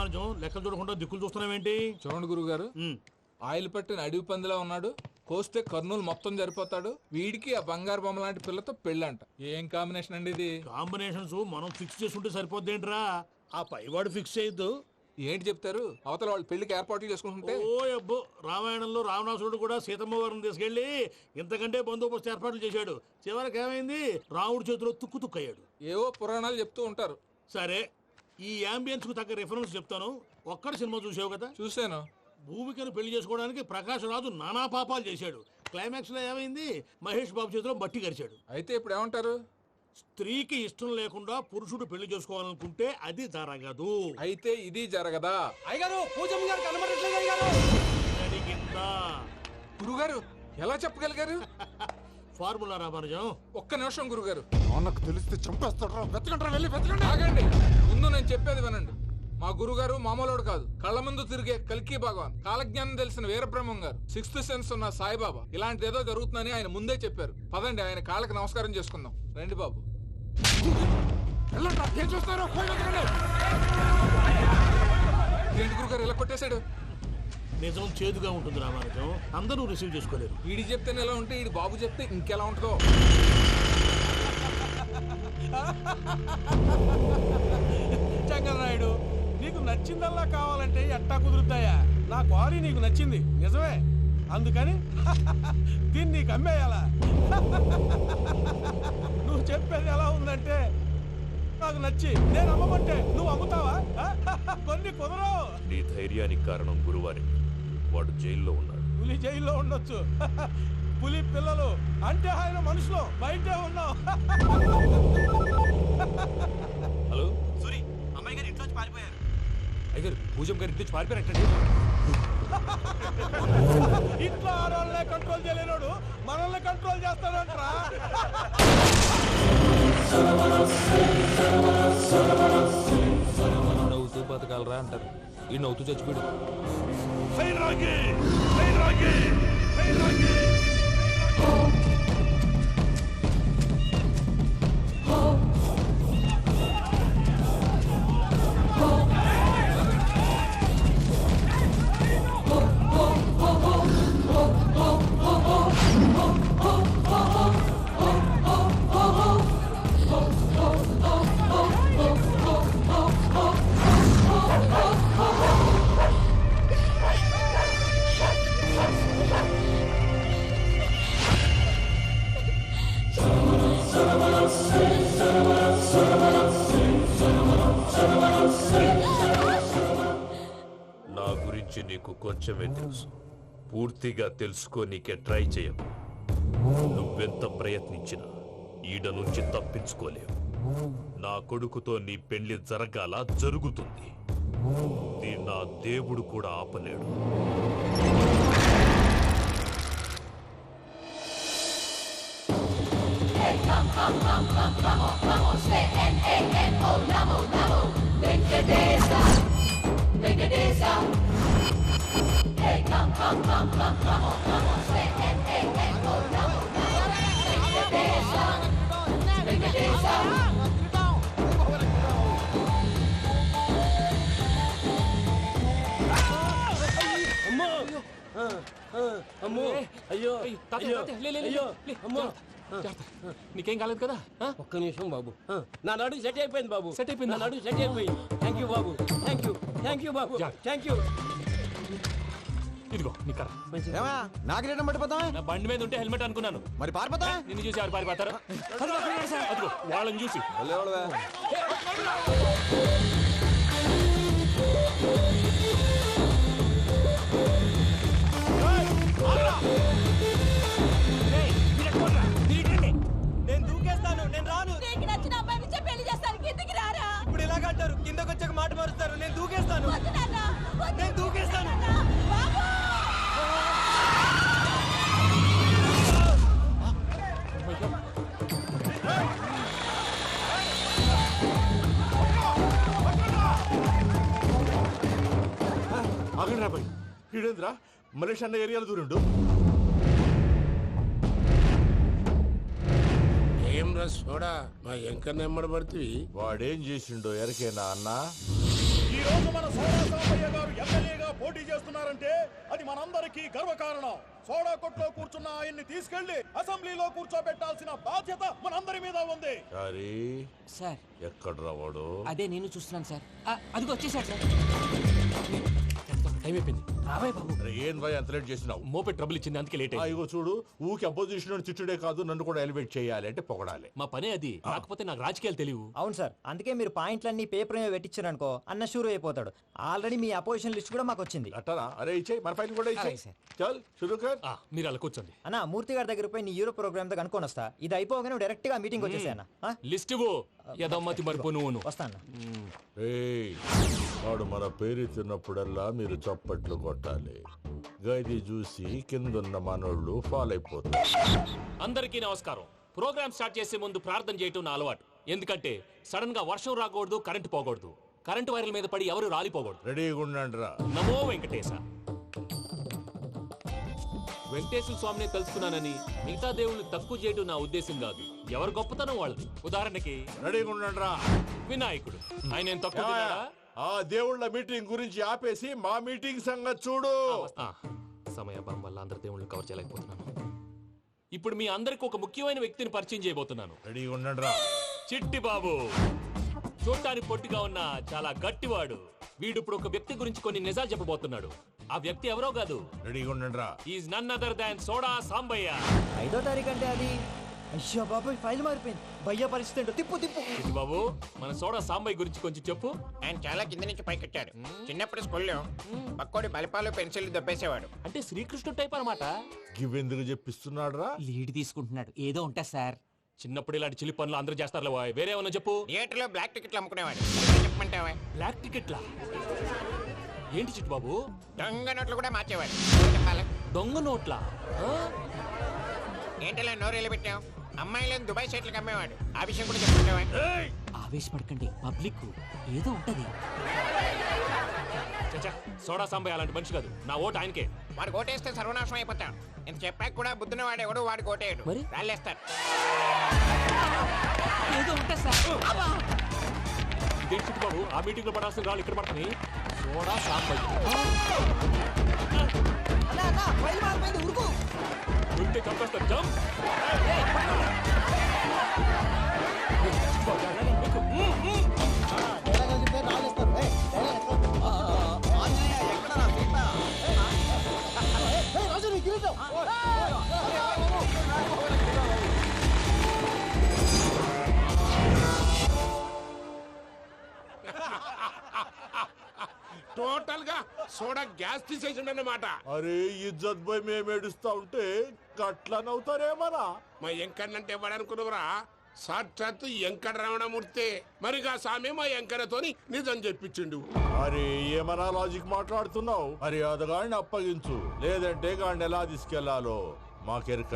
రామానుజం లెక్కలు చూడకుండా దిక్కులు చూస్తున్నావేంటి? చూడండి గురుగారు, ఆయిల్ పట్టిన అడవి పందిలా ఉన్నాడు. కోస్తే కర్నూలు మొత్తం జరిపోతాడు. వీడికి ఆ బంగారు బొమ్మ లాంటి పిల్లతో పెళ్ళంట. ఏం కాంబినేషన్ అండి ఇది? కాంబినేషన్స్ మనం ఫిక్స్ చేసుకుంటే సరిపోద్దేంట్రా, ఆ పైవాడు ఫిక్స్ చేయొద్దు. ఏంటి చెప్తారు? అవతల వాళ్ళు పెళ్లికి ఏర్పాట్లు చేసుకుంటుంటే. ఓ అబ్బో, రామాయణంలో రావణాసురుడు కూడా సీతమ్మ వారిని తీసుకెళ్లి ఇంతకంటే బందోబస్తు ఏర్పాట్లు చేశాడు. చివరికి ఏమైంది? రాముడి చేతిలో తుక్కు తుక్కయ్యాడు. ఏవో పురాణాలు చెప్తూ ఉంటారు. సరే, ఈ యాంబియన్స్ కు తగ్గ రిఫరెన్స్ చెప్తాను. ఒక్కడ సినిమా చూసావు కదా? చూశాను. భూమికను పెళ్లి చేసుకోవడానికి ప్రకాష్ రాజు నానా పాపాలు చేశాడు. క్లైమాక్స్ లో ఏమైంది? మహేష్ బాబు చేతిలో బట్టి కరిచాడు. అయితే ఇప్పుడు ఏమంటారు? స్త్రీకి ఇష్టం లేకుండా పురుషుడు పెళ్లి చేసుకోవాలనుకుంటే అది జరగదు. అయితే ఇది జరగదా? అయ్యగారు పూజమ్మ గారు కనబడట్లేదు అయ్యగారు. జరిగిందా? గురుగారు ఎలా చెప్పగలిగారు? ఫార్ములా రామానుజం. ఒక్క నిమిషం గురుగారు. నాకు తెలిస్తే చంపేస్తాడు. వెతకంటారా, వెళ్ళి వెతకండి. ఆగండి, ముందు నేను చెప్పేది వినండి. మా గురుగారు మామూలుడు కాదు. కళ్ళ ముందు తిరిగే కల్కి భగవాన్, కాలజ్ఞానం తెలిసిన వీరబ్రహ్మం గారు, సిక్స్త్ సెన్స్ ఉన్న సాయిబాబా. ఇలాంటిది ఏదో జరుగుతుందని ఆయన ముందే చెప్పారు. పదండి, ఆయన కాళ్ళకి నమస్కారం చేసుకుందాం. రండి బాబు. వెళ్ళండి, ఏం చూస్తారో పోయి వెతకండి. ఏంటి గురుగారు ఇలా కొట్టేశాడు? నిజం చేదుగా ఉంటుంది రామానుజం, అందరూ రిసీవ్ చేసుకోలేరు. వీడి చెప్తేనే ఎలా ఉంటే ఈడి బాబు చెప్తే ఇంకెలా ఉంటుందో. చంగలరాయుడు, నీకు నచ్చిందల్లా కావాలంటే ఎట్టా కుదురుతాయా? నా క్వారీ నీకు నచ్చింది నిజమే, అందుకని దీన్ని నీకు అమ్మేయాలా? నువ్వు చెప్పేది ఎలా ఉందంటే నాకు నచ్చి నేను అమ్మమంటే నువ్వు అమ్ముతావా? కొన్ని కుదరవు. నీ ధైర్యానికి కారణం గురువారి. వాడు జైల్లో ఉన్నాడు. పులి జైల్లో ఉండొచ్చు, పులి పిల్లలు అంటే ఆయన మనుషులు బయటే ఉన్నావు. హలో సూరి, అమ్మాయి గారు ఇంట్లోంచి పారిపోయారు. అయ్యారు పూజం గారి ఇంటి పారిపోయారటండి. ఇంట్లో ఆడవాళ్ళనే కంట్రోల్ చేయలేనోడు మనల్ని కంట్రోల్ చేస్తాడంట్రా. నవ్వుతూ బతకాలరా అంటారు, ఈ నవ్వుతూ చచ్చిపోయాడు. నా గురించి నీకు కొంచెమే తెలుసు. పూర్తిగా తెలుసుకోనీకే ట్రై చేయకు. నువ్వెంత ప్రయత్నించినా ఈడ నుంచి తప్పించుకోలేవు. నా కొడుకుతో నీ పెళ్లి జరగాల జరుగుతుంది. నా దేవుడు కూడా ఆపలేడు. అమ్మో, అయ్యో, నీకేం కాలేదు కదా? ఒక్క నిమిషం బాబు. నా నడు సెట్ అయిపోయింది బాబు. సెట్ అయిపోయింది, నా నడు సెట్ అయిపోయింది. Thank you Babu, thank you, thank you Babu, thank you. ఇదిగో నీ కర్ర. నాకు రేటం పడిపోతావా? నా బండి మీద ఉంటే హెల్మెట్ అనుకున్నాను. మరి పారిపోతా? నిన్ను చూసి ఎవరు పారిపోతారా? అదిగో వాళ్ళని చూసి. నేను దూకేస్తాను, నేను రాను. నీకు నచ్చిన అబ్బాయిని చెప్పి పెళ్లి చేస్తాను, కిందకి రారా. ఇప్పుడు ఇలాగంటారు, కిందకు వచ్చాక మాట మారుస్తారు. నేను దూకేస్తాను, వద్దు నాన్న, వద్దు. నేను దూకేస్తాను. బాబు! ఆగండి రాబాయ్, ఈడేంద్రా మలేషియా అన్న ఏరియాలో దూరిండు. ఏం రస్ చూడా మా ఎంకన్న ఎమ్మడబడుతుంది. వాడేం చేసిండో ఎరకేనా అన్నా? ఈ రోజు మన సోడా చేస్తున్నారంటే అది మనందరికీ గర్వకారణం. సోడా కొట్లో కూర్చున్న ఆయన్ని తీసుకెళ్లి అసెంబ్లీలో కూర్చోబెట్టాల్సిన బాధ్యత మనందరి మీద ఉంది. సారీ సార్ ఎక్కడ రావాడు? అదే నేను చూస్తున్నాను సార్. అదిగో వచ్చేసాడు సార్. టైం అయిపోయింది, రాబాయ్ బాబు. అరే ఏం భయ ఎంత లేట్ చేసినావు? మోపెట్ ట్రబుల్ ఇచ్చింది, అందుకే లేట్ అయింది. ఇగో చూడు, ఊకి అపోజిషన్ తిట్టుడే కాదు, నన్ను కూడా ఎలివేట్ చేయాలి అంటే పొగడాలి. మా పనే అది, కాకపోతే నాకు రాజకీయాలు తెలియవు. అవును సార్, అందుకే మీరు పాయింట్లన్నీ పేపర్ మీద పెట్టించారనుకో అన్న షూర్ అయిపోతాడు. ఆల్రెడీ మీ అపోజిషన్ లిస్ట్ కూడా మాకు వచ్చింది. అట్టనా? అరే ఇచ్చేయి, మన ఫైల్ కూడా ఇచ్చేయి. అలాగే సార్. చల్ షురూ కర్. మీరు అలా కూర్చోండి. అన్న మూర్తి గారి దగ్గర పోయి నీ యూరో ప్రోగ్రామ్ దగ్గర అనుకోని వస్తా. ఇది అయిపోగానే డైరెక్ట్ గా మీటింగ్ వచ్చేసాను. లిస్ట్ ఇవ్వు, యదమ్మతి మరిపో నువ్వును. వస్తాను. ఏయ్, వాడు మన పేరు తిన్నప్పుడల్లా మీరు చప్పట్లు కొట్టాలి. గది చూసి కిందున్న మనోళ్ళు ఫాలో అయిపోతారు. అందరికీ నమస్కారం. ప్రోగ్రామ్ స్టార్ట్ చేసే ముందు ప్రార్థన చేయటం నా అలవాటు. ఎందుకంటే సడన్ గా వర్షం రాకూడదు, కరెంటు పోకూడదు, కరెంటు వైర్ల మీద పడి ఎవరు రాలిపోకూడదు. రెడీగా ఉండండి రా. నమో వెంకటేశ. వెంకటేశ్వర స్వామిని తెలుసుకున్నానని మిగతా దేవుళ్ళు తక్కువ చేయడం నా ఉద్దేశం కాదు. ఎవరు గొప్పతనం వాళ్ళది. ఉదాహరణకి రెడీగా ఉండండి రా. వినాయకుడు, ఆయన ఏం తక్కువ తిన్నాడా? ఆ దేవుళ్ళ మీటింగ్ గురించి ఆపేసి మా మీటింగ్ సంగతి చూడు. సమయాభావం వల్ల అందరి దేవుళ్ళు కవర్ చేయలేకపోతున్నాను. ఇప్పుడు మీ అందరికి ఒక ముఖ్యమైన వ్యక్తిని పరిచయం చేయబోతున్నాను. రెడీగా ఉండండి రా. చిట్టి బాబు. చూడటానికి పొట్టిగా ఉన్న చాలా గట్టివాడు. వీడు ఇప్పుడు ఒక వ్యక్తి గురించి కొన్ని నిజాలు చెప్పబోతున్నాడు. ఆ వ్యక్తి ఎవరో కాదు, రెడీగా ఉండండి రా. Is none other than soda Sambaiah. 5వ తారీఖు అంటే అది. అయ్యో బాబాయ్, ఫైల్ మారిపోయింది. భయ్య పరిస్థితి ఏంటో తిప్పు తిప్పు. చిట్టి బాబు, మన సోడా సాంబయ్య గురించి కొంచెం చెప్పు. ఆయన చాలా కింద నుంచి పైకెట్టాడు. చిన్నప్పుడు స్కూల్లో పక్కోడి బలిపాలు పెన్సిల్ దొబ్బేసేవాడు. అంటే శ్రీకృష్ణుడు టైప్ అన్నమాట. గివెందుకు చెప్పిస్తున్నాడు రా? లీడ్ తీసుకుంటున్నాడు, ఏదో ఉంటా సార్. చిన్నప్పుడు ఇలాంటి చిలి పనులు అందరూ చేస్తారు. వేరే ఏమన్నా చెప్పు. థియేటర్లో బ్లాక్ టికెట్లు అమ్ముకునేవాడు. చెప్పమంటావా? బ్లాక్ టికెట్లా? ఏంటి చిట్టు బాబు? దొంగ నోట్లు కూడా మార్చేవాడు. చెప్పాలి. దొంగ నోట్లా? ఏంటలా నోరేళ్ళు పెట్టావు? అమ్మాయిలను దుబాయ్ సైట్లకు అమ్మేవాడు. ఆ విషయం కూడా చెప్పమంటావా? ఆవేశపడకండి, పబ్లిక్ ఏదో ఉంటది. చచ్చా, సోడా సాంబయ్య అలాంటి మనిషి కాదు. నా ఓటు ఆయనకే. వాడు ఓటేస్తే సర్వనాశనం అయిపోతాం. ఇంత చెప్పాక కూడా బుద్ధిన వాడు ఎవడు వాడు ఓటేయడు. మరి? రాళ్ళేస్తారు. ఏదో ఉంటా సార్. ఇదేంటి చిట్టు బాబు, ఆ మీటింగ్ లో పడాల్సిన రాళ్ళు ఇక్కడ పడుతుంది. సోడా సాంబయ్య ఫైల్ మారిపోయింది, ఉరుకు. ఉంటే చంపేస్తారు. జంప్. టోటల్ గా సోడా గ్యాస్ తీసేసిండన్నమాట. అరే ఇజ్జత్ పోయి మేము ఏడుస్తా ఉంటే గట్లా నవ్వుతారేమరా? మా ఎంకన్నంటే ఎవడనుకున్నావురా? సాక్షాత్తు ఎంకట రమణమూర్తి. మరిగా సామె మా ఎంకరతోని నిజం చెప్పించిండు. అరే ఏమన్నా లాజిక్ మాట్లాడుతున్నావు? మరి అదగాడిని అప్పగించు, లేదంటే గాడిని ఎలా తీసుకెళ్లాలో మాకెరక.